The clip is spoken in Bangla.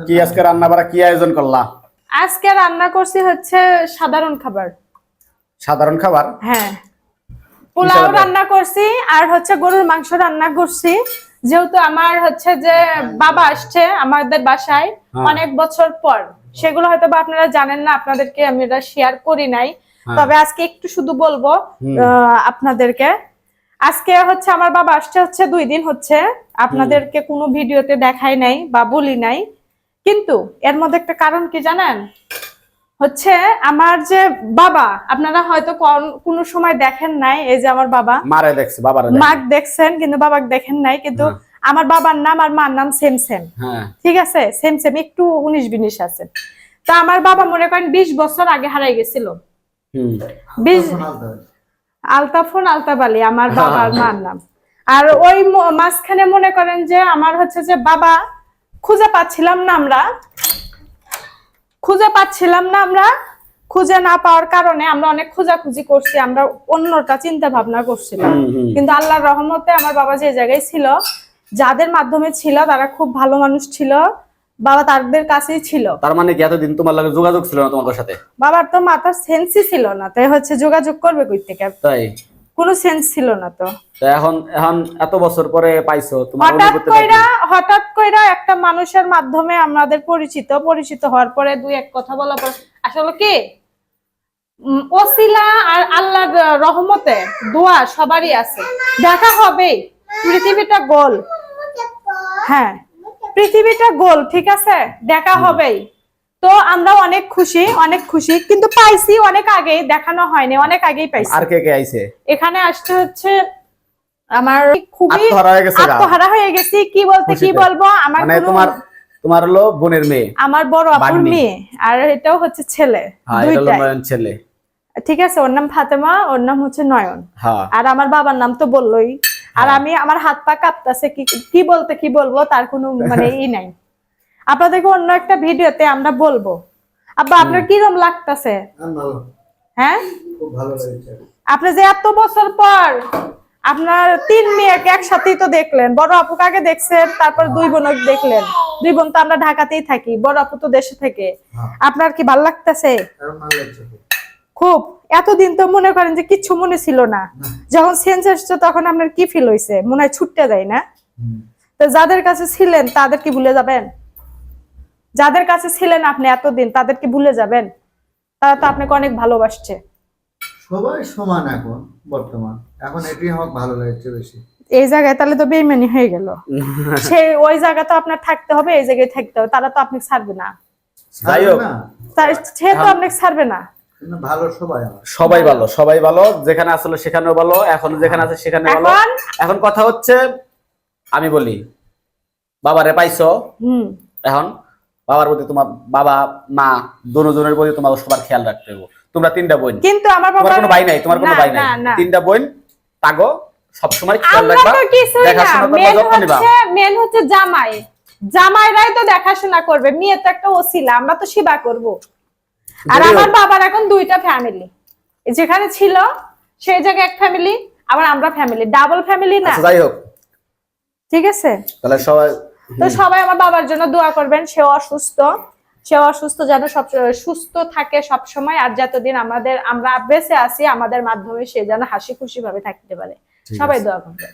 কি আজকে রান্না বাড়া কি আয়োজন করলা? আজকে রান্না করছি হচ্ছে সাধারণ খাবার। সাধারণ খাবার? হ্যাঁ, পোলাও রান্না করছি আর হচ্ছে গরুর মাংস রান্না করছি। যেহেতু আমার হচ্ছে যে বাবা আসছে আমাদের বাসায় অনেক বছর পর, সেগুলো হয়তো বা আপনারা জানেন না, আপনাদেরকে আমি এটা শেয়ার করি নাই। তবে আজকে একটু শুধু বলবো আপনাদেরকে। আজকে হচ্ছে আমার বাবা আসছে হচ্ছে 2 দিন হচ্ছে, আপনাদেরকে কোনো ভিডিওতে দেখাই নাই বা বলি নাই, কিন্তু এর মধ্যে একটা কারণ কি জানেন? হচ্ছে আমার যে বাবা, আপনারা হয়তো কোনো সময় দেখেন নাই, এই যে আমার বাবা মারে দেখছে, বাবারে মাক দেখছেন কিন্তু বাবাকে দেখেন নাই, কিন্তু আমার বাবার নাম আর মার নাম সেম সেম। ঠিক আছে, সেম সেম, একটু 19-20 আছে। তা আমার বাবা মনে করেন 20 বছর আগে হারাই গেছিল। 20 আলতাফুন আলতাবালি আমার বাবার মার নাম। আর ওই মাঝখানে মনে করেন যে আমার হচ্ছে যে বাবা খুঁজে পাচ্ছিলাম না আমরা, খুঁজে না পাওয়ার কারণে আমরা অনেক খোঁজাখুঁজি করছি, আমরা অন্যটা চিন্তা ভাবনা করছিলাম। কিন্তু আল্লাহর রহমতে আমার বাবা যে জায়গায় ছিল, যাদের মাধ্যমে ছিল তারা খুব ভালো মানুষ ছিল, বাবা তাদের কাছেই ছিল। তার মানে কি এতদিন তোমার লাগে যোগাযোগ ছিল না তোমার সাথে? বাবার তো মাথার সেন্সই ছিল না, তাই হচ্ছে যোগাযোগ করবে কই থেকে? তাই কোনো সেন্স ছিল না। তো এখন এখন এত বছর পরে পাইছো, তোমার হঠাৎ কইরা একটা মানুষের মাধ্যমে আমাদের পরিচিত হওয়ার পরে 2-1 কথা বলার পর আসলে কি ওসিলা আর আল্লাহর রহমতে দোয়া সবারই আছে, দেখা হবেই। পৃথিবীটা গোল, হ্যাঁ পৃথিবীটা গোল, ঠিক আছে, দেখা হবেই। তো আমরা অনেক খুশি, কিন্তু পাইছি অনেক আগেই, দেখানো হয়নি, অনেক আগেই পাইছি। আর কে কে আইছে? এখানে আসতে হচ্ছে আমার খুবই আত্মহারা হয়ে গেছি, কি বলবো। আমার মানে তোমার হলো বোনের মেয়ে, আমার বড় আপুর মেয়ে, আর এটাও হচ্ছে ছেলে, দুইটাই ছেলে। ঠিক আছে, ওর নাম ফাতেমা, ওর নাম হচ্ছে নয়ন। আর আমার বাবার নাম তো বললোই। আর আমি আমার হাত পা কাঁপতাছে, কি বলবো তার কোনো মানে ই নাই। আপনাদেরকে অন্য একটা ভিডিওতে আমরা বলবো। আব্বা আপনার কিরকম লাগতেছে? হ্যাঁ, খুব ভালো লাগছে। আপনি যে এত বছর পর আপনার 3 মেয়েকে একসাথেই তো দেখলেন, বড় আপুকে আগে দেখছেন, তারপর 2 বোনকে দেখলেন। 2 বোন তো আমরা ঢাকাতেই থাকি, বড় আপু তো দেশে থেকে। আপনার কি ভালো লাগতেছে? খুব। এতদিন তো মনে করেন যে কিচ্ছু মনে ছিল না, যখন সেন্স আসছে তখন আপনার কি ফিল হয়েছে? মনে হয় ছুটতে যায় না? তো যাদের কাছে ছিলেন তাদের কি ভুলে যাবেন? যাদের কাছে ছিলেন আপনি এতদিন, তাদের কি ভুলে যাবেন? তারা তো আপনাকে অনেক ভালোবাসছে। সবাই সমান এখন বর্তমান, এখন এটাই আমার ভালো লাগছে বেশি। এই জায়গায় তাহলে তো বেইমানি হয়ে গেল। সেই ওই জায়গা তো আপনার থাকতে হবে, এই জায়গায় থাকতে হবে, তারা তো আপনাকে ছাড়বে না। যাই হোক, সে তো আপনাকে ছাড়বে না। ভালো সবাই ভালো, যেখানে আসলে সেখানেও ভালো, এখন যেখানে আছে সেখানে ভালো। এখন কথা হচ্ছে, আমি বলি বাবারে পাইছো, এখন বাবার প্রতি তোমার বাবা মা দুজনের প্রতি তোমার সবার খেয়াল রাখতে হবে। তোমরা 3টা বোন, কিন্তু আমার তোমার কোনো ভাই নাই, 3টা বোন, তাগো সবসময় খেয়াল রাখবা, দেখাশোনা করবা, যত্ন নিবা। মেন হচ্ছে জামাইরাই তো দেখাশোনা করবে, মেয়ে তো একটা ওসিলা, আমরা তো সেবা করব। আর আমার বাবার এখন 2টা ফ্যামিলি, যেখানে ছিল সেই জায়গায় এক ফ্যামিলি, আবার আমরা ফ্যামিলি, ডাবল ফ্যামিলি না। যাই হোক, ঠিক আছে, তাহলে সবাই আমার বাবার জন্য দোয়া করবেন। সে অসুস্থ যেন সব সুস্থ থাকে সব সময়, আর যতদিন আমরা বেঁচে আছি আমাদের মাধ্যমে সে যেন হাসি খুশি ভাবে থাকতে পারে। সবাই দোয়া করবেন।